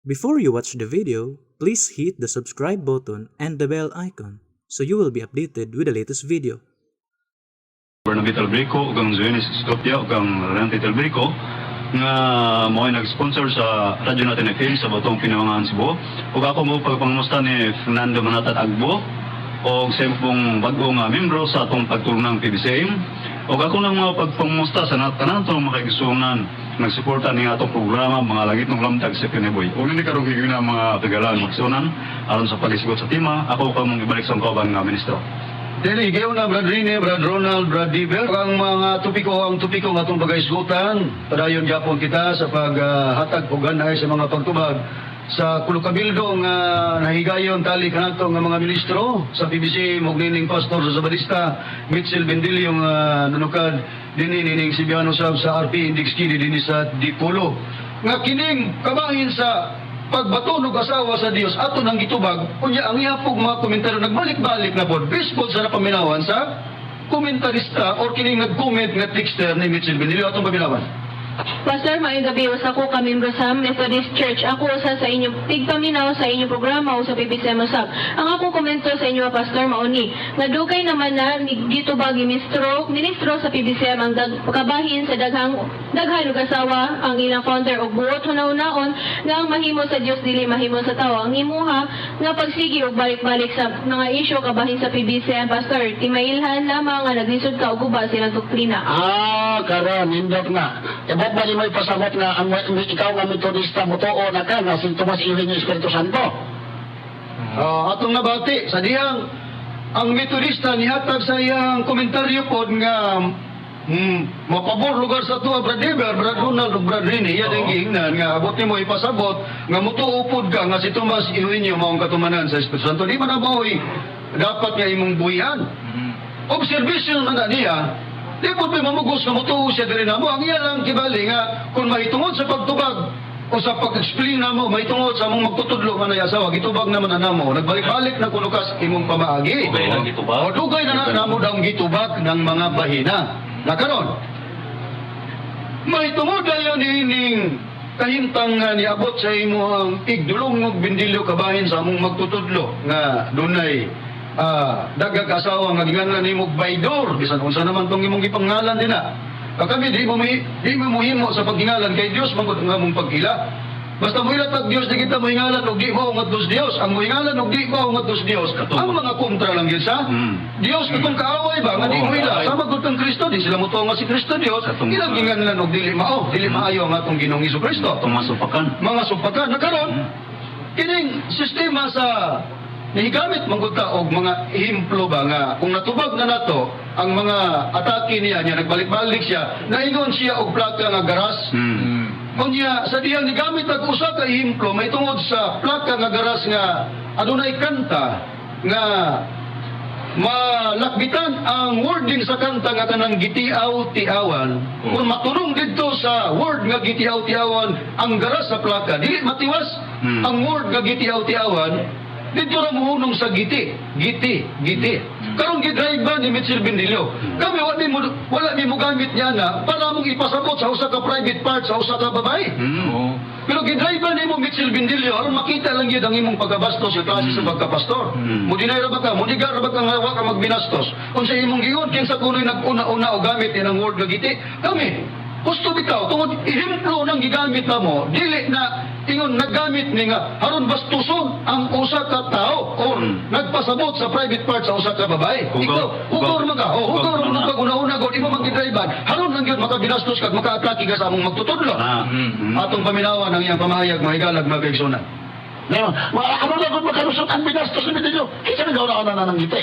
Before you watch the video, please hit the subscribe button and the bell icon so you will be updated with the latest video. Barangay Talbrico, ugang Zuenis Skopia, ugang Rente Talbrico, nga mo ay nag-sponsor sa radyo natin FM sa Batong Pinawangan Cebu. Ug ako mo pagpangamusta ni Fernando Manatat Agbo, o sa pong bagong membro sa atong pagtulong ng PBCM. Ug ako nang mga pagpangamusta sa tanan itong makigustuhan nagsuporta ni atong programa mga Langitnong Lamdag sa Kinabuhi. Ug hindi karong higina mga tagalan magsunan aron sa pagisigot sa tema, ako pa mong ibalik sa kauban nga ministro. Dili, gayon na Brad Rene, Brad Ronald, Brad Diver. Ang mga tupiko nga itong pag-isgutan. Padayon gyapon kita sa paghatag o ganay sa mga pagtubag sa Kulukabildo nga nahigayon tali kanato nga mga ministro sa PBC Mognining Pastor sa Zabalista, Mitchell Bendilio nga nunukad nining Sibiano Sab sa RP Index Kini din sa Dipolo. Nga kining kabahin sa pagbatunog asawa sa Dios ato nang gitubag unya ang iyapog mga komentaryo nagbalik-balik na pod baseball sa napaminawan sa komentarista or kining nag-comment nga texter ni Mitchell Benilio atong paminawan. Pastor, maayong gabi. Usa ko ka-membro sa Methodist Church. Ako usa sa inyong tigpaminaw sa inyong programa o sa PBCM usab. Ang akong komento sa inyo, Pastor, mauni. Nadugay naman na dito ba ministro sa PBCM ang pagkabahin sa daghan ug asawa ang ilang founder og buot hunaw-naon nga ang mahimo sa Dios dili mahimo sa tawo. Ang himuha nga pagsigi og balik-balik sa mga isyu kabahin sa PBCM, Pastor. Timailhan lamang nga naglisod ka og guba silang doktrina. Karon hindot na. Ba't ba mo ipasabot nga ang ikaw nga metodista mo too na ka na si Tomas Eugenio Espiritu Santo? Atong nabati sa dihang ang metodista nihatag sa iyang komentaryo pod nga mapabor lugar sa tuwa Brad Diver, Brad Ronald ug Brad Rene iya ding gihingnan nga abot nimo ipasabot nga mutuo pod ka nga si Tomas Eugenio maong katumanan sa Espiritu Santo di man na maoy dapat nga imong buhian. Observation man na niya. Di po may mamugos na mutuo siya diri na mo. Ang iya lang kibali nga, kung mahitungod sa pagtubag o sa pag-explain na mo, mahitungod sa mong magtutudlo nga na asawa, gitubag naman na mo, nagbalik-balik na kulukas imong pamaagi. Dugay lang gitubag? O dugay na mo daw gitubag ng mga bahina. Nakaroon. Mahitungod na yun ining kahintang nga niabot sa imo ang igdulong ng bindilyo kabahin sa among magtutudlo nga dunay dagag asawa nga ginganlan nimo baydor bisan unsa naman tong imong gipangnalan dina kami di mo muhimo sa paghingalan kay Dios mangod nga mong pagila basta mo ilatag Dios di kita mohingalan og di mo ngadtos Dios ang mohingalan og di mo ngadtos Dios ang mga kontra lang gyud sa Dios katong kaaway ba nga di mo ila sama gud kang Kristo di sila motuo nga si Kristo Dios ilang ginganlan og dili maayo nga atong Ginoong Hesukristo mga supakan nakaron kining sistema sa nigamit mangguta og mga ehemplo ba nga kung natubag na nato ang mga atake niya nagbalik-balik siya naingon siya og plaka nga garas unya sa diyang nigamit ang usa ka ehemplo may tungod sa plaka nga garas nga adunay kanta nga malakbitan ang wording sa kanta nga kanang gitiaw-tiawan kung maturong dito sa word nga gitiaw-tiawan ang garas sa plaka dili matiwas ang word nga gitiaw-tiawan dito ra muhunong sa giti. Karong gidrive ba ni Mitchell Bendilio? Kami wala ni mo gamit niya na para mong ipasabot sa usa ka private part sa usa ka babae. Pero gidrive ba ni mo Mitchell Bendilio aron makita lang gyud ang imong pagkabastos sa klase sa pagkapastor. Mudinay ra ba ka? Mudiga ra ba ka nga wa ka magbinastos? Unsa imong giyon kinsa kunoy nag-una-una og gamit ang word nga giti? Kami gusto bitaw tungod ehemplo nang gigamit na mo dili na ingon naggamit ni nga haron bastuson ang usa ka tao or nagpasabot sa private part sa usa ka babae. Ikaw hugor man ka hugor man ka una-una gud imo magidriban haron lang gyud makabinastos kag makaatake ka sa among magtutudlo. Atong paminawan ang iyang pamahayag mahigalag magaigsunan. No, ano na gud makalusot ang binastos ni Benilio? Kinsa nang gawra na nang giti?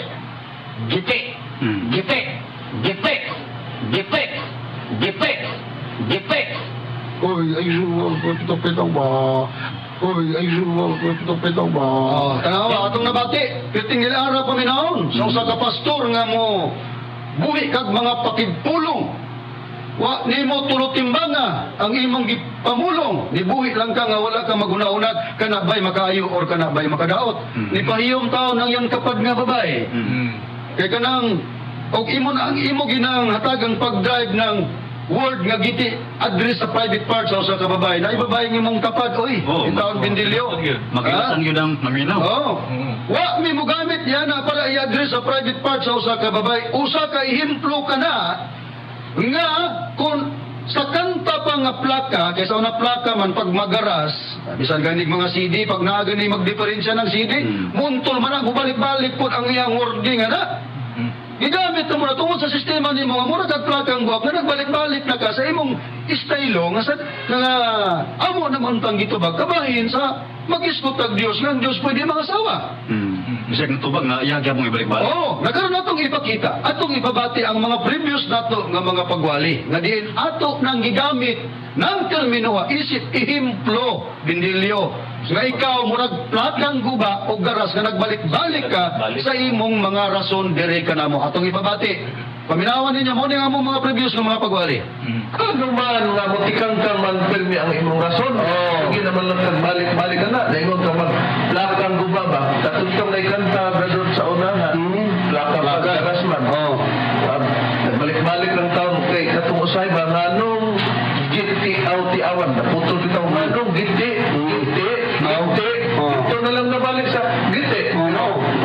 Gite. Oy, ay suwag ko pitong ba? Tanawa atong nabati. Piting nila ara paminaon sa usa ka pastor nga mo buhi kag mga pakigpulong. Wa nimo tulutimbanga ang imong gipamulong. Nibuhi lang ka nga wala ka maguna-unag kanabay makaayo or kanabay makadaot. Ni pahiyom taon ang yang kapad nga babae. Kay kanang og imo na ang imo ginang hatagang pag-drive ng word nga giti address sa private parts sa usa ka babae na ibabay imong tapad oy itaon bindilyo Makilasan yun ang maminaw. wa mi mo gamit yan na para i-address sa private parts sa usa ka babae usa ka ehemplo ka na nga kung sa kanta pa nga plaka kaysa una plaka man pag magaras bisan ganig mga CD pag naa gani magdiferensya ng CD muntol man ang balik-balik pud ang iyang wording ana. Gigamit mo na tungod sa sistema ni mga mura kag plakang buwak na nagbalik-balik na ka sa imong estilo nga sa nga amo naman tang gitubag kabahin sa mag-iskot tag Dios nga ang Dios pwede mangasawa. Bisag natubag na iyagya mong ibalik-balik. Oo, nagkaroon natong ipakita atong ibabati ang mga previous nato nga mga pagwali nga diin ato nang gigamit ng termino isip ihimplo bindilyo nga ikaw murag plakang guba o garas nga nagbalik-balik ka sa imong mga rason dire ka namo atong ibabati. Paminawan ninyo mo nga among mga previous nga mga pagwali. Ano man nga mutikang kang man-filmi ang imong rason. Hindi naman lang nagbalik-balik ka na. Naingon ka mag plakang guba ba? Tatuntong na ikanta brother sa unahan. Plakang pagkaras man. Nagbalik-balik lang taon kay katong usay ba nganong giti-aw-ti-awan. Naputol bitaw nganong giti. Ito na lang nabalik sa giti.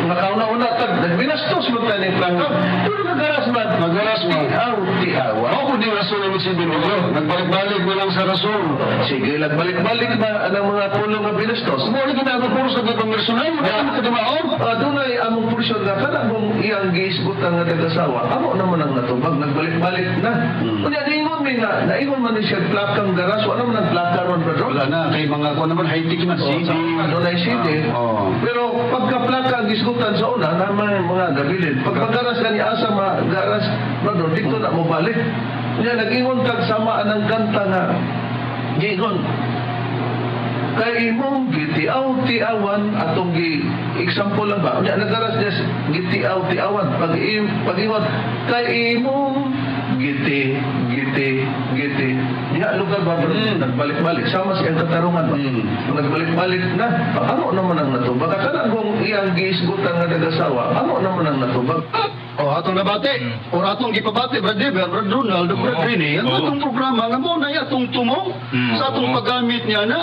Nakauna-una nagbinastos mo tayo ng plakang. Pero nagaras man. Giti-aw-ti-awan. Ako di rason ang sinbinilyo. Nagbalik-balik mo lang sa rason. Sige, nagbalik-balik na ang mga pulong nga binastos. Mo ni kita ko sa gitong personal mo na kadimaon. Doon ay among pursyon na kada mong iyang giisgot ang nag-asawa. Amo naman ang natubag, nagbalik-balik na. Kunya, naingon mi na, naingon man siya plakang garas, wala naman ang plaka ron, brother. Wala na, kay mga ko naman high-tech man CD. Doon ay CD. Pero pagka-plaka ang gisgutan sa una, naman mga gabilin. Pag magaras ka ni asa, magaras, brother, dito na mo balik. Kunya, nag-ingon kag samaan ng kanta nga, giingon, kay imong gitiaw-tiawan atong example lang ba unya nagaras des gitiaw-tiawan pag-ingon kay imong giti diha lugar ba nagbalik-balik sama siyang katarungan ba nagbalik-balik na amo naman ang natubag kana kung iyang giisgutan nga nagasawa amo naman ang natubag atong nabati o atong gipabati Brad Dever, Brad Ronald, Brad Rini ang atong programa nga mo na atong tumong sa atong paggamit niya na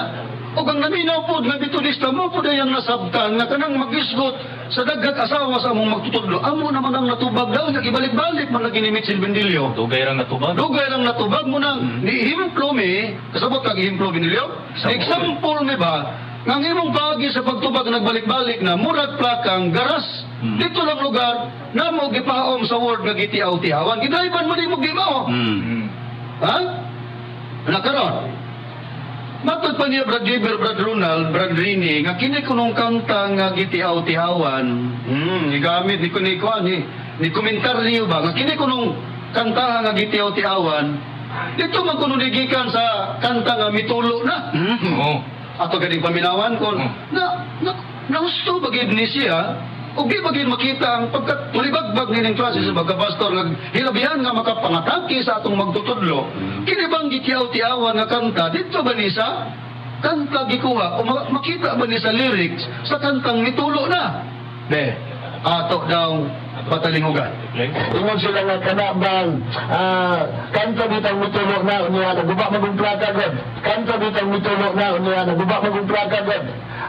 o kang naminaw po, nga bitulista mo po na yung nasabtan na kanang mag-isgot sa dagat asawa sa among magtutudlo. Amo naman ang natubag daw, nag-ibalik-balik man lagi ni Mitchell Bendilio. Dugay lang natubag. Dugay lang natubag mo nang nihimplo mi, kasabot kag himplo Bendilio. Example mi ba, nga imong pagi sa pagtubag nagbalik-balik na murag plakang garas. Dito lang lugar na mo gipaom sa word nga gitiaw-tiawan. Gidayban mo di mo gimao. Ha? Nakaroon. Matod pa niya Brad Dever, Brad Ronald, Brad Rini, nga kini kunong kanta nga gitiaw-tiawan. Igamit ni kuniko ni komentaryo ba nga kini kunong kanta nga gitiaw-tiawan. Dito man kuno gikan sa kanta nga mitulo na. Ato ganing paminawan kon na gusto bagid ni siya o di bagid makita ang pagkatulibagbag nining klase sa pagkapastor nga hilabihan nga makapangatake sa atong magtutudlo. Kini bang gitiaw-tiawan nga kanta dito ba ni sa kanta gikuha o makita ba ni sa lyrics sa kantang mitulo na? Ato daw patalingugan. Ingon sila nga kanabang kanto bitang mitulo na unya naguba magong plaka god. Kanto bitang mitulo na unya naguba magong plaka god.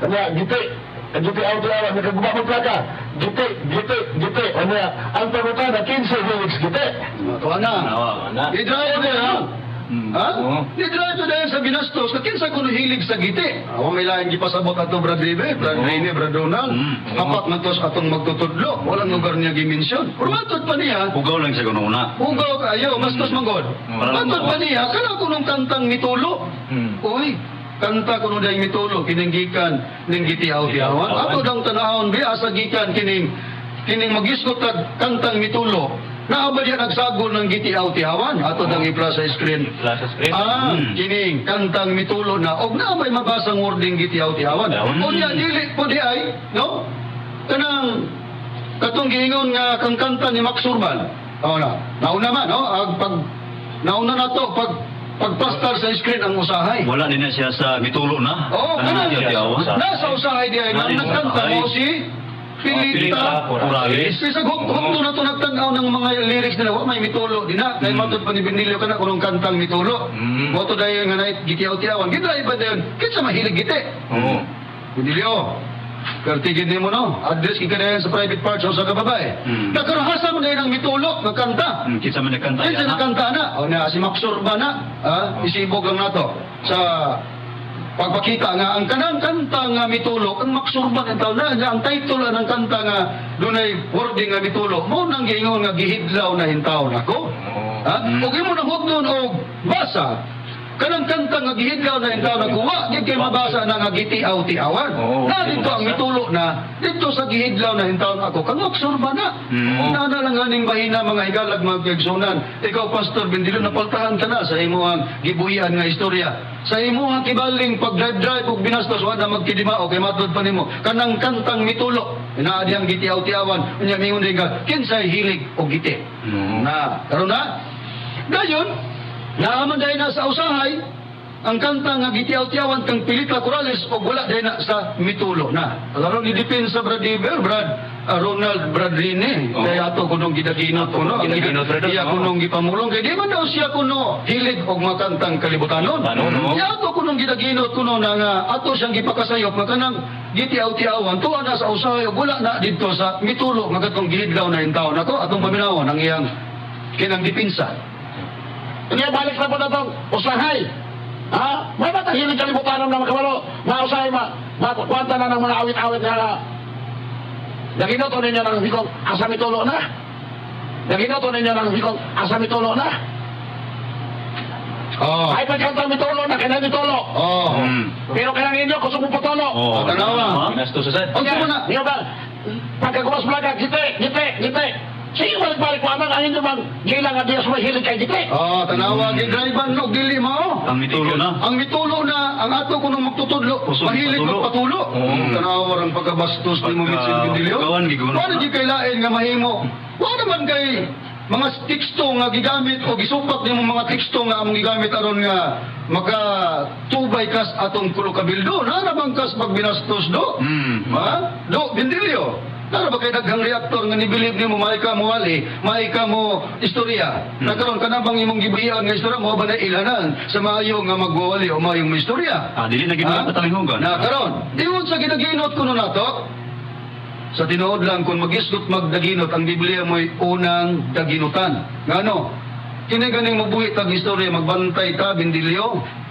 Unya giti-aw-tiawan nagaguba magong plaka. Giti. Unya ang pangutana 15 lyrics giti. Tuwa na. Idrayo na ha. Idrayo na sa binastos. Kinsa kuno hilig sa giti. Ako may laing gipasabot ato Brad Ribe, Brad Rini, Brad Donald. Apat na tos atong magtutudlo. Walang lugar niya gimensyon. Pero matod pa niya. Ugaw lang siya kununa. Ugaw kayo, mastos manggod. Matod pa niya, kana kunong kantang mitulo. Uy, kanta kuno dayong mitulo, kininggikan, ning gitiaw-tiawan. Ato dang tanahon, biasa gikan kining mag-isgot kantang mitulo. Naabad yan nagsagol ng gitiaw-tiawan. Ato dang ipla sa screen. Kining kantang mitulo na. Og na may mabasang wording gitiaw-tiawan. O niya, dili po di ay, no? Kanang, katong giingon nga kang kanta ni Max Urban. Nauna man, no? Nauna na to, pagpastar sa screen ang usahay. Wala din na siya sa mitulo na. Oo, kanang nasa usahay di ay nagkanta mo si Pilita Oralis. Kasi hukto na ito nagtanaw ng mga lyrics nila, may mitulo din na. Kaya matod pa ni Benilio ka na kung kantang mitulo. Moto dahil nga na gitiyaw-tiyawan. Gita iba dahil, kitsa mahilig giti. Benilio, kartigin din mo no, address ka na sa private parts o sa kababae. Nakarahasa mo na yun ang mitulo, nagkanta. Kitsa man nagkanta Kitsa nagkanta na. O na, si Maxor ba na? Isibog lang na to. Sa pagpakita nga ang kanang kanta nga mitulog ang maksurban ang tawag na ang title ng kanta nga dunay wording nga mitulog mo nang giingon nga gihidlaw na hintaw nako ug imo na hugnon og basa kanang kanta nga gihidlaw na hintaw nako wa gid kay mabasa na nga gitiaw-tiawan na dito ang mitulog na dito sa gihidlaw na hintaw nako kang maksurban na na lang ganing bahina mga higalag mga kigsunan ikaw Pastor Bendilo napaltahan ka na sa imong gibuhian nga istorya sa imuhang kibaling pag drive ug binastos wa na magkidimao kay matud pa nimo kanang kantang mitulo naa diyang gitiaw-tiawan unya mingon din ka kinsay hilig og giti na karon na dayon naaman dahil na sa usahay ang kanta nga gitiaw-tiawan kang pilita corales o wala dahil na sa mitulo na karon gidepensa Brad Iber Brad Ronald Bradrini kaya ato kunong gidaginot kuno iya kunong gipamulong kay di man daw siya kuno hilig og makantang kalibutanon iya ato kunong gidaginot kuno na nga ato siyang gipakasayop nga kanang gitiaw-tiawan tuwa na sa usahay wala na didto sa mitulo nga katong gihidlaw na hintaw nako atong paminawon ang iyang kinang depensa Kaya balik na po na itong usahay. May matahilig kalibutan ng mga kabalo. Usahay, makukwanta na ng mga awit-awit na naginoto ninyo ng hikong asamitulo na. Naginoto ninyo ng hikong asamitulo na. Ay pagkantang mitulo na, kailan mitulo. Pero kailan ninyo, kusog mo patulo. tanawa Binastos sa o mo na Hindi ba, pagkagumas blaga, gite. Sige, balik-balik mo aman, ang inyo bang gilang at Diyos may hilig kay gite. tanawa gidriban no dili mao ang mitulo na. ang mitulo na ang ato kunong magtutudlo mahilig magpatulo tanawa ang pagkabastos ni mo mitsin Benilio gawan gigawan. wala di kay lain nga mahimo wala naman kay mga teksto nga gigamit o gisupak nimo mga teksto nga among gigamit aron nga makatubay kas atong kulo-kabildo na naman kas pagbinastos do do Benilio Nara ba kay daghang reaktor nga nibilib nimo may ka mo wali, may ka mo istorya. Nagkaroon ka na bang imong gibuhian nga istorya mo ba na ilanan sa maayo nga magwawali o maayong istorya? Dili na ginawa patalihugan. Nakaroon. Diyon sa ginaginot kuno nato. Sa tinuod lang kung magisgot magdaginot ang Biblia mo'y unang daginutan. Ngano? Kini ganing mabuhi tag istorya magbantay ta Benilio.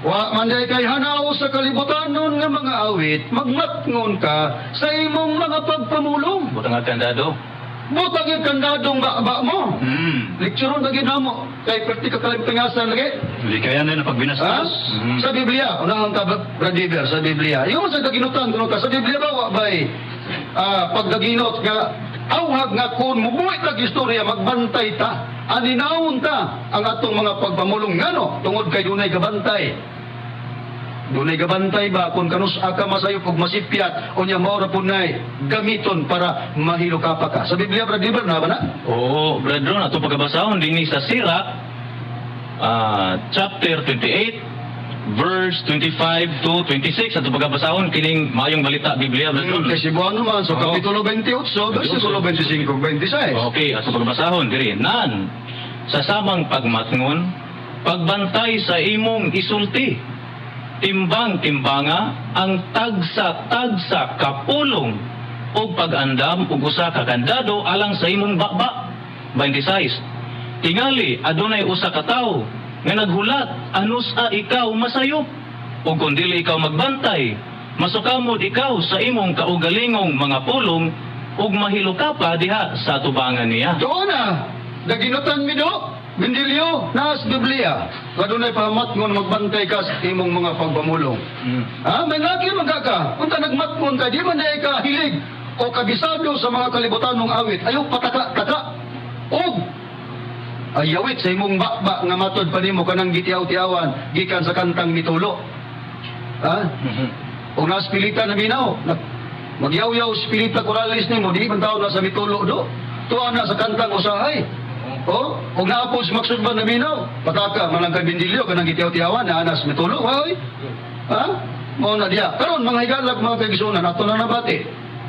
Wa manday kay hanaw sa kalibutan nun nga mga awit, magmatngon ka sa imong mga pagpamulong. Butang ang kandado. Butang yung kandadong bakba mo. Lekturon na ginamo. Kay praktika kalimpangasan lagi. Hindi kaya na yung pagbinastos. Sa Biblia, unang ka Bradiver sa Biblia. Yung sa daginutan kuno ka sa Biblia ba wa bay pagdaginot nga awhag nga kun mubuhi tag istorya magbantay ta. Aninawon ta ang atong mga pagpamulong ngano tungod kay dunay gabantay. Dunay gabantay ba kung kanus aka masayop ug masipyat unya mao ra punay gamiton para mahilo ka pa ka. Sa Biblia Brad Iber na ba na? Oo, Brad Ron, ato pagkabasahon dinhi sa Sirach chapter 28 verse 25 to 26 ato pagkabasahon kining maayong balita Biblia Brad Ron. Kasi buwan naman so kapitulo 28 versikulo 25 26. Okay, ato pagkabasahon diri nan sa samang pagmatngon pagbantay sa imong isulti timbang-timbanga ang tagsa-tagsa kapulong o pag-andam ug usa ka kandado alang sa imong bakba. 26. Tingali adunay usa ka tawo nga naghulat anus ikaw masayop ug kun dili ikaw magbantay masukamod ikaw sa imong kaugalingong mga pulong ug mahilo ka pa diha sa tubangan niya. Doon na daginutan mi do Benilio nas Biblia. Kadunay pamatngon magbantay ka sa imong mga pagpamulong. May lagi magaka. Kung nagmatngon ka, di man na ka hilig o kabisado sa mga kalibutanong awit. Ayaw pataka-taka. Og ayawit sa imong bakba nga matod pa nimo kanang gitiaw-tiawan gikan sa kantang mitulo. O nas pilita na binaw. Magyaw-yaw spilita coralis nimo, di man tao na sa mitulo do. Tuwa na sa kantang usahay. Kung naapos maksudban na minaw, pataka, manang kay Benilio, kanang gitiaw-tiawan, na anas, metulog, waoy. Mao na diya. Karon mga higalag, mga kaigsunan, ato na nabati.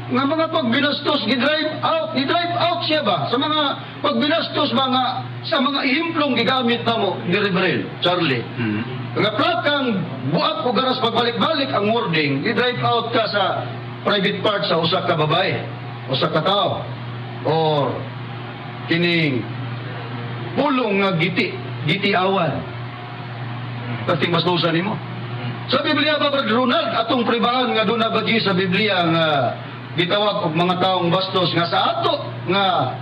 nga mga pagbinastos gi-drive out siya ba sa mga pagbinastos mga sa mga ihimplong gigamit namo ni Reverend Charlie. Nga plakang buak o garas pagbalik-balik ang wording, i-drive out ka sa private part sa usa ka babae, usa ka tao, or kining pulong nga gitiawan. Kasing basnusan nimo. Sa Biblia ba, Brother Ronald, atong pribahan nga doon nabagi sa Biblia nga gitawag og mga taong bastos nga sa ato nga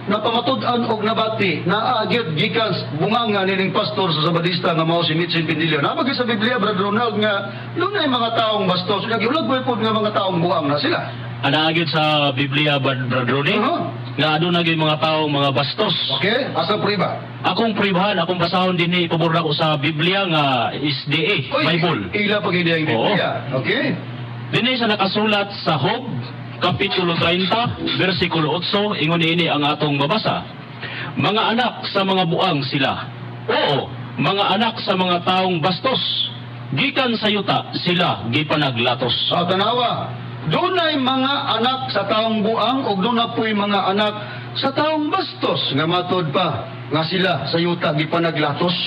napamatud-an og nabati na agyud gikan bunganga nining pastor sa Sabadista nga mao si Mitchell Pindilio. Nabagi sa Biblia, Brother Ronald, nga doon ay mga taong bastos. Nagiulag po nga mga taong buang na sila. Anaagid sa Biblia, Brother Rudy, nga adun naging mga taong mga bastos. Okay, asang priba? Akong pribahan, akong basahon din ipabor ko sa Biblia nga SDA, Bible. Ila pag hindi ang Biblia. Okay? Dinhi sa nakasulat sa Job, Kapitulo 30, versikulo 8, ingon ini ang atong mabasa. Mga anak sa mga buang sila. Oo, mga anak sa mga taong bastos. Gikan sa yuta sila gipanaglatos. Sa tanawa, doon ay mga anak sa taong buang o doon na po'y mga anak sa taong bastos nga matod pa nga sila sa yuta gipanaglatos.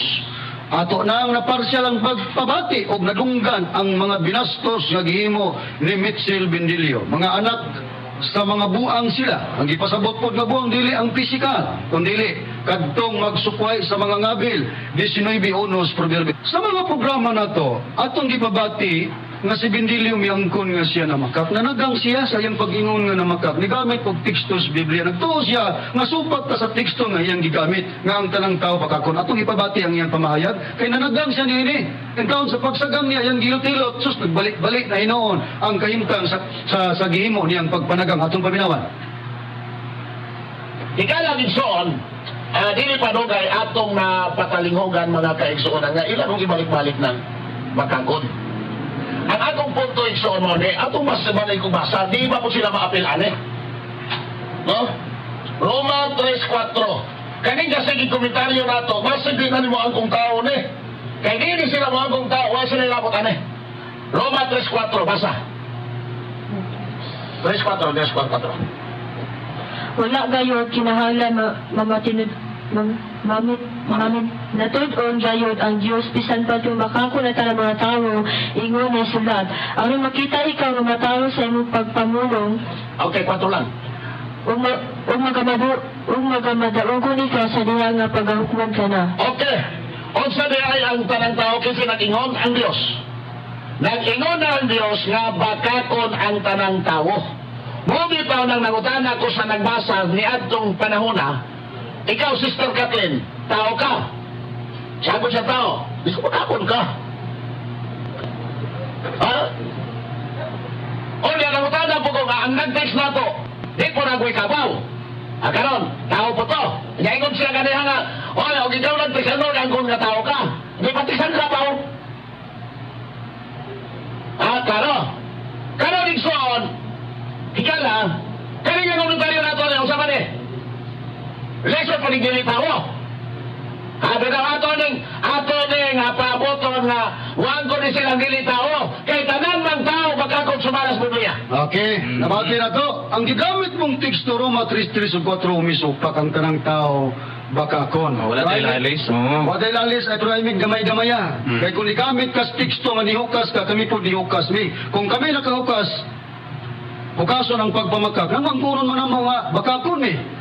Ato na ang naparsyal ang pagpabati o nadunggan ang mga binastos nga gihimo ni Mitchell Bindilio. Mga anak sa mga buang sila. Ang ipasabot po nga buang dili ang pisikal, kundi kadtong magsukway sa mga ngabil. 19 unos proverbio. Sa mga programa na to, atong gipabati nga si Bindilio miangkon nga siya namakak. Nanagang siya sa iyang pag-ingon nga namakak. Nigamit og tekstos Biblia. Nagtuo siya nga supat ta sa teksto nga iyang gigamit nga ang tanang tao pakakon. Atong ipabati ang iyang pamahayag. Kay nanagang siya niini. And taon sa pagsagang niya iyang gilot-ilot. Sus, nagbalik-balik na hinoon ang kahimtang sa gihimo niyang pagpanagang. Atong paminawan. Ikala Gibson, dili pa dugay atong napatalinghogan mga kaigsuonan nga ilang ibalik-balik ng makagod. Ang atong punto igsuon mo ni atong mas sabanay kong basa, di ba po sila maapil-an no? Roma 3:4. Kaning kasi komentaryo nato, mas hindi na mo ang kong tao ni. Kay di sila mo ang kong tao, wala sila lapot ane. Roma 3:4, basa. 3:4. Wala gayod kinahanglan mamatinod mamit natud-on gayod ang Dios bisan pa tumakako na tala mga tawo ingon na sulat. Aron makita ikaw nga matawo sa imong pagpamulong. Okay, 4 lang. Magamadaon ko ni ka sa diha nga pagahukman ka na. Okay. Unsa di ay ang tanang tao kasi nag-ingon ang Dios. Nag-ingon na ang Dios nga bakakon ang tanang tao. Muli pa nang nangutana ko sa nagbasa ni adtong panahona. Ikaw, Sister Kathleen, tao ka. Sabi sa tao, di ko makakon ka. Ha? O niya, nangutana po ko nga, ang nag-text na to, di po nagway kabaw. Karon, tao po to. Naingon siya kaniya nga, o ikaw nag-text ano, nanggon nga tao ka. Di patisan ka ba? Karo, Nixon, ikala, kanina komentaryo na to, usama ni. Lesson pa rin ginitawo. Habi na ato ning paboton na huwag ko rin silang ginitawo. Kay tanan ng tao magkakong sumalas Biblia. Okay, nabati na to. Ang gigamit mong teksto Roma 3:4 umisupak ang tanang tao bakakon. Wala tayo lalis. Wala tayo lalis ay primig gamay-gamaya. Kaya kung igamit kas teksto nga nihukas ka, kami po nihukas mi. Kung kami nakahukas, bukason ang pagpamakak. Nang mangkuron man ang mga bakakon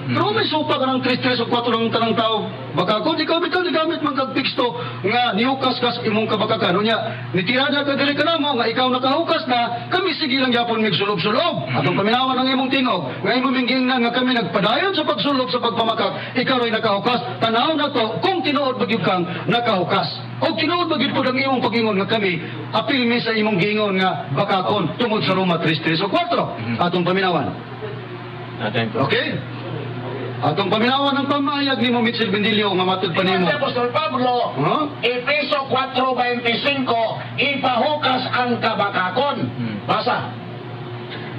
Pero may supa ka ng 3:4 ng tanang tao bakakon. Ikaw nigamit man kag teksto nga nihukas kas imong kabakakan. Unya, nitirada ka dili ka namo nga ikaw nakahukas na, kami sige lang yapon migsulob-sulob. Atong paminawan ang imong tingog. Nga imong mingingnan nga kami nagpadayon sa pagsulog sa pagpamakak. Ikaw ay nakahukas. Tanaw na to kung tinuod bagyud kang nakahukas. O tinuod bagyud pud ang imong pagingon nga kami apil mi sa imong gingon nga bakakon tungod sa Roma 3:4. Atong paminawan. Okay? Atong paminawan ng pamayag ni mo Mitchell Bindilio nga matud pa nimo. Apostol Pablo, Efeso 4:25, ipahukas ang kabakakon. Basa.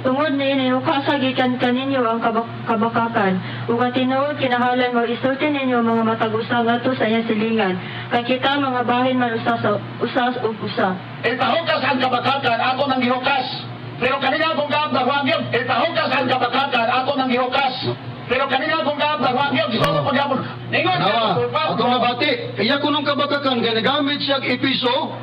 Tungod ni inihukasa gikan kaninyo ang kabakakan. Ug tinuod kinahanglan mo isulti ninyo mga matag-usa ngadto sa iyang silingan. Kay kita mga bahin man usas ug usa. Ipahukas ang kabakakan, ako nang gihukas. Pero kanina akong kaab na huwag yun. ang kabakakan, ato nang gihukas. Pero kanina kung gabang, wag yun, gusto ko pag-gabang. Ningon, Atong nabati, iya ko nung kabakakan, kaya nagamit siya episo,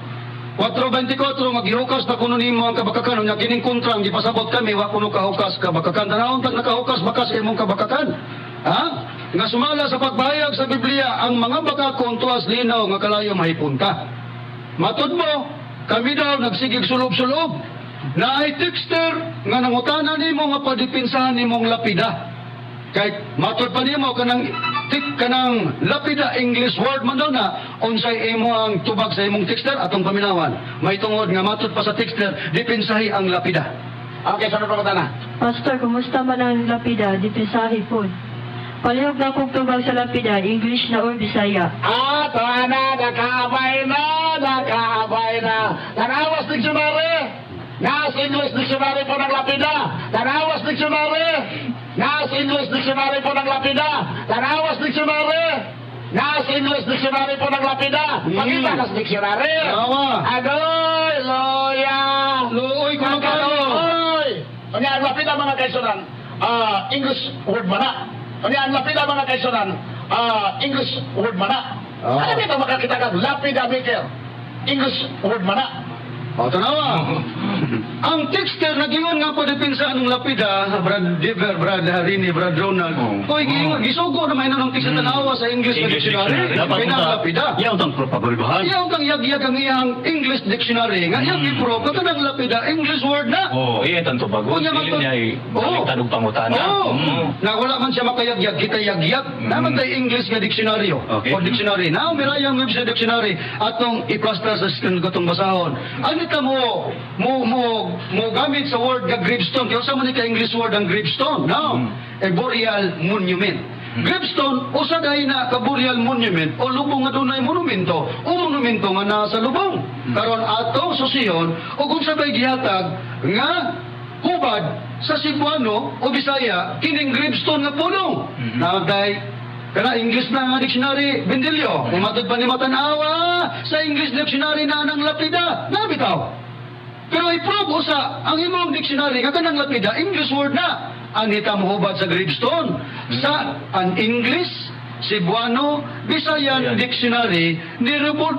4:24, maghihukas na kuno nimo ang kabakakan, unya kining kontrang, di pasabot kami, wa kuno kahukas kabakakan. Tanawon tag nakahukas, bakas imong kabakakan. Ha? Nga sumala sa pagbayag sa Biblia, ang mga bakakon tuas linaw, nga kalayo mahipon ka. Matod mo, kami daw nagsigig sulob-sulob, na ay texter, nga nangutanan nimo nga padipinsahan nimong lapida. Kay matod pa nimo kanang lapida English word man daw na unsay imo ang tubag sa imong texter atong paminawan. May tungod nga matod pa sa texter dipinsahi ang lapida. Okay, sunod pa na. Pastor, kumusta man ang lapida? Dipisahi po. Palihog na kong tubag sa lapida, English na or Bisaya. Nakaabay na. Tanawas dictionary. Nas English dictionary po ng lapida. Tanawas dictionary. Nas English dictionary po ng lapida. Tanawas dictionary. Nas English dictionary po ng lapida. Pakita nas dictionary. Tawa. Agoy, loya. Looy ko na kayo. Agoy. Ano ang lapida mga kaisunan? English word mana. Ano ang lapida mga kaisunan? English word mana. Ano dito makakita ka? Lapida maker. English word mana. O, tanawa. Ang texter, nag-ingon nga po dipinsa ng lapida, Brad Diver, Brad Harini, Brad Ronald. Oy, gisugo naman ng texter tanawa sa English na dictionary. Pinang lapida. Yaw tang propagulbahan. Iyaw kang yag-yag ang iyang English dictionary. Nga yag i-pro, katanang lapida, English word na. Iya tanto bago. Kunya man to. Niya ay tanong pangutana. Na wala man siya makayag-yag, kita yag-yag. Naman tayo English nga dictionary. O dictionary. Na, mirayang web sa dictionary. Atong i-plaster sa screen ko itong basahon. Ano ka mo gamit sa word nga gravestone. Kaya sa man ka English word ang gravestone. Now, a burial monument. Gravestone, usa dahil na ka burial monument o lubong nga doon ay monumento o monumento nga nasa lubong. Karon ato susiyon o kung sabay gihatag nga hubad sa Cebuano o Bisaya kining gravestone nga puno. Nagday kana English na nga dictionary Bendilyo. Kung matod pa ni matanawa sa English dictionary na nang lapida. Nabitaw. Pero i-prove usa ang imong dictionary nga kanang lapida English word na. Anita mo hubad sa gravestone sa an English Cebuano Bisayan Dictionary ni Rodolfo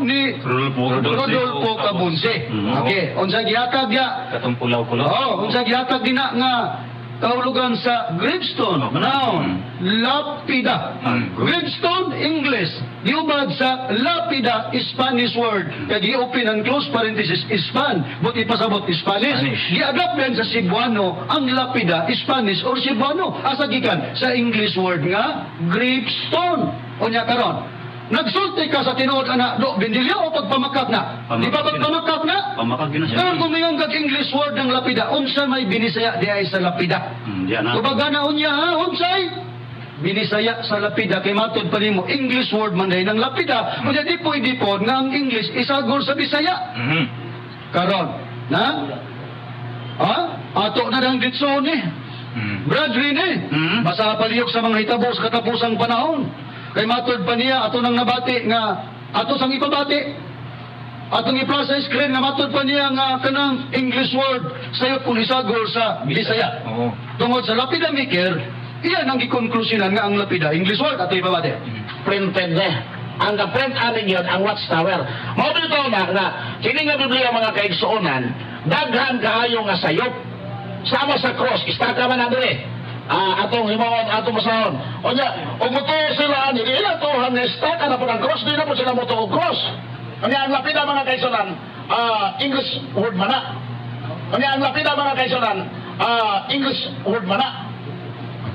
Cabunse. Okay, unsa gihatag ya? Katong pulaw-pulaw. Unsa gihatag dina nga kahulugan sa gravestone. Noun, lapida. Gravestone, English. Giubad sa lapida, Spanish word. Kaya gi-open and close parenthesis, Span. But ipasabot Spanish. Gi-adapt din sa Cebuano ang lapida, Spanish or Cebuano. Asa gikan sa English word nga gravestone. Unya karon. Nagsulti ka sa tinuod ana do Bendilyo o pagpamakak na? Di ba pagpamakak na? Pamakak gina siya. Pero kung mayong English word ng lapida, unsa may binisaya di ay sa lapida? Diyan na. Kubaga na unya ha, unsay? Binisaya sa lapida kay matod pa nimo English word man dahil ng lapida. Unya di po nga ang English isagol sa Bisaya. Karon, na? Ha? Ato na ng ditson eh. Brad Rene, basa palihok sa mga hitabo sa katapusang panahon. Kay matod pa niya, ato nang nabati nga, ato sang ipabati. Atong i-plus sa screen nga matod pa niya nga kanang English word sayo kung isagol sa Bisaya. Tungod sa lapida maker, iyan ang gikonklusyonan nga ang lapida English word ato ipabati. Printed ang print amin yun, ang watchtower. Mabito na nga, kini nga Biblia mga kaigsuonan, daghan kaayo nga sayop. Sama sa cross, istaka man na doon atong himawan, atong masahon. O niya, o muto sila, hindi na to, istaka na po ng cross, di na po sila muto o cross. O niya, ang lapida mga kaigsuonan, English word mana. O niya, ang lapida mga kaigsuonan, English word mana.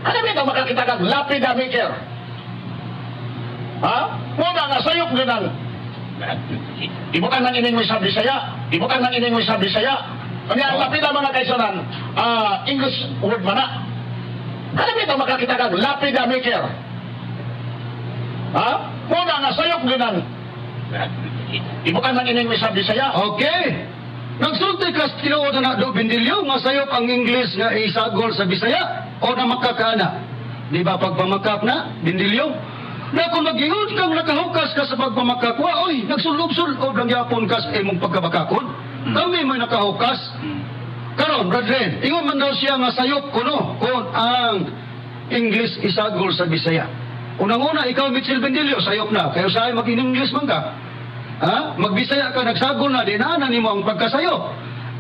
Ano ba ito makakita kang lapida maker? Ha? Muna nga sayop ganang. Ibukan ng ining sa Bisaya. Ibukan ng ining sa Bisaya. Ano ang lapida mga kaisunan? English word mana. Ano ba ito makakita kang lapida maker? Ha? Muna nga sayop ganang. Ibukan ng ining sa Bisaya. Okay. Nagsulti ka tinuod na do Bendilyo nga sayop ang English nga isagol sa Bisaya o na makakaana. Di ba pagpamakap na Bendilyo? Na kung mag-ingon kang nakahukas ka sa pagpamakakwa, oy, nagsulog-sulog lang yapon ka sa imong pagkabakakon. Kami may nakahukas. Karon, brethren, ingon man daw siya nga sayop kuno kung ang English isagol sa Bisaya. Unang-una, ikaw, Mitchell Bendilio, sayop na. Kaya sa'yo mag-English man ka. Ha? Magbisaya ka, nagsagol na, dinaanan nimo ang pagkasayop.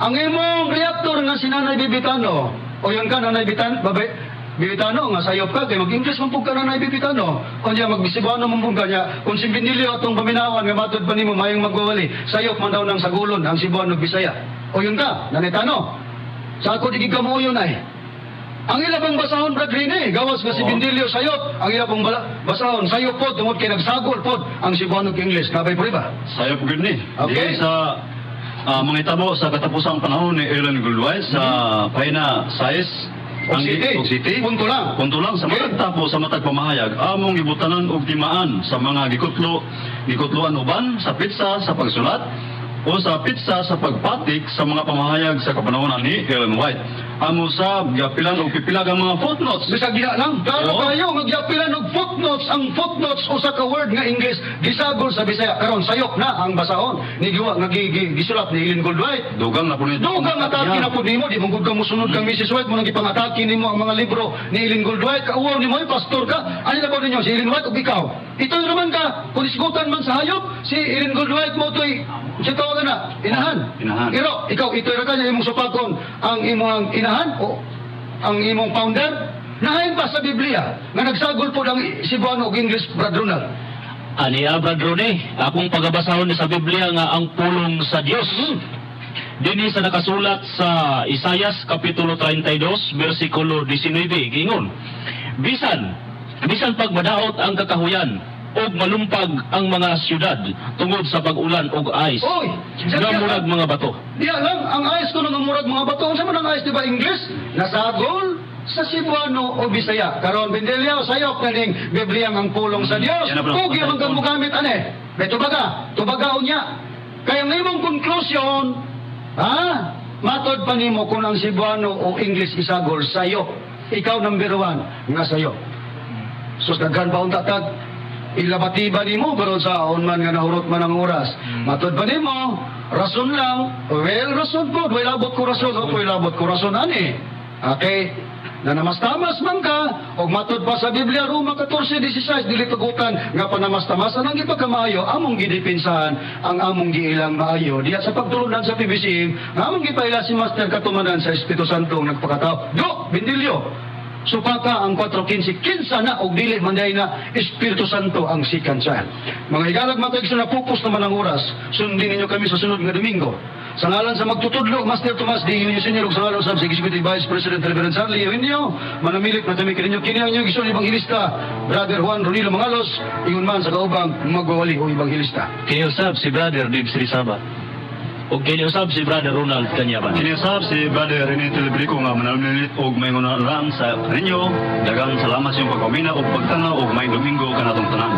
Ang imong reactor nga si Nanay Bibitano, o yun ka, Nanay Bibitano, nga sayop ka, kaya mag-English man po ka, Nanay Bibitano. O niya, magbisibuano man po ka niya, kung si Bendilio atong paminawan, nga matod pa nimo, mayong magwawali, sayop man daw ng sagulon, ang Cebuano Bisaya. O yun ka, Nanay Tano. Sa ako di mo yun ay. Ang ilabang basahon, Brad Rene, gawas nga si Bendilio sayop. Ang ilabang basahon, sayop po, tungod kay nagsagol po ang Cebuano English. Nabay po ba? Sayop gud ni. Okay. Di sa mga itabo sa katapusang panahon ni Ellen Goldwise sa Paina Sais ang City. Punto lang. Punto lang sa Okay. matag tapo sa matag pamahayag among gibutanan og timaan sa mga gikutloan uban sa pitsa sa pagsulat o sa pitsa sa pagpatik sa mga pamahayag sa kapanahonan ni Ellen White. Amo sa gapilan o pipilag ang mga footnotes. Bisag diha lang. Klaro Oo. kayo, magyapilan og footnotes. Ang footnotes o sa ka-word nga English, gisagol sa Bisaya. Karon sayop na ang basahon. Nigiwa nga gisulat ni Ellen Goldwhite. Dugang na po nito. Dugang atake na po nimo, di mong kang musunod kang Mrs. White, mo nang ipang-atake nimo ang mga libro ni Ellen Goldwhite. Kauwaw nimo, pastor ka. Ano na po ninyo, si Ellen White o ikaw? Ito naman ka, kung isgutan man sa hayop, si Ellen Goldwhite mo to'y, siya tawagan na, inahan. Inahan. Pero, ikaw, ito na kanya imong supakon, ang imong inahan, o ang imong founder, nahain pa sa Biblia, nga nagsagol po ng Cebuano o English, Brad Ronald. Aniya, Brad Rone, akong pagabasahon sa Biblia nga ang pulong sa Dios. Dini sa nakasulat sa Isayas Kapitulo 32, versikulo 19, gingon, Bisan pagmadaot ang kakahuyan, og malumpag ang mga syudad tungod sa pag-ulan og ice. Oy! Nga murag mga bato. Diya lang, ang ayos ko nang murag mga bato. Sa man ang ayos, di ba, English? Nasagol sa Cebuano o Bisaya. Karon Bendelio, sayop na ning Biblia ang pulong sa Dios. Yan na, bro. Huwag yung hanggang mugamit, ane. May tubagaon niya. Kaya ng imong conclusion, matod pa nimo kung ang Cebuano o English isagol, sayop. Ikaw number 1, nga sayop. Sus, daghan pa ang tatag. Ilabatiba nimo karon sa aon man nga nahurot man ang oras. Matod pa nimo, rason lang. Well, rason po, way labot ko rason, o way labot ko rason ani. Okay? Na namastamas man ka, og matod pa sa Biblia Roma 14:16 dili tugutan nga panamastamasan ang ipagkamaayo among gidipinsahan ang among giilang maayo diya sa pagtulunan sa PBCM nga among gipaila si Master Katumanan sa Espiritu Santo nagpakatao. Do, Bendilio. Supaka ang 4:15, kinsa na og dili manday na Espiritu Santo ang second child. Mga higalag matag sa napupos naman ang oras, sundin ninyo kami sa sunod nga Domingo. Sa ngalan sa magtutudlo, Master Tomas D, Eugenio, sa ngalan sa Executive Vice President Reverend Charlie Eugenio, manamilit na kami kininyo kini ang inyong isun Ebanghilista, Brother Juan Ronilo Mangalos, ingon man sa kaubang magwawali o Ebanghilista. Kiniusap si Brother Dibs Rizaba. O kiniusap si Brother Ronald Kanyaban. Kinisab si Brother Rene Telebrico nga manamilit og may lang sa kaninyo. Dagang salamat sa iyong pagpamina o pagtanaw og may Domingo kanatong tanan.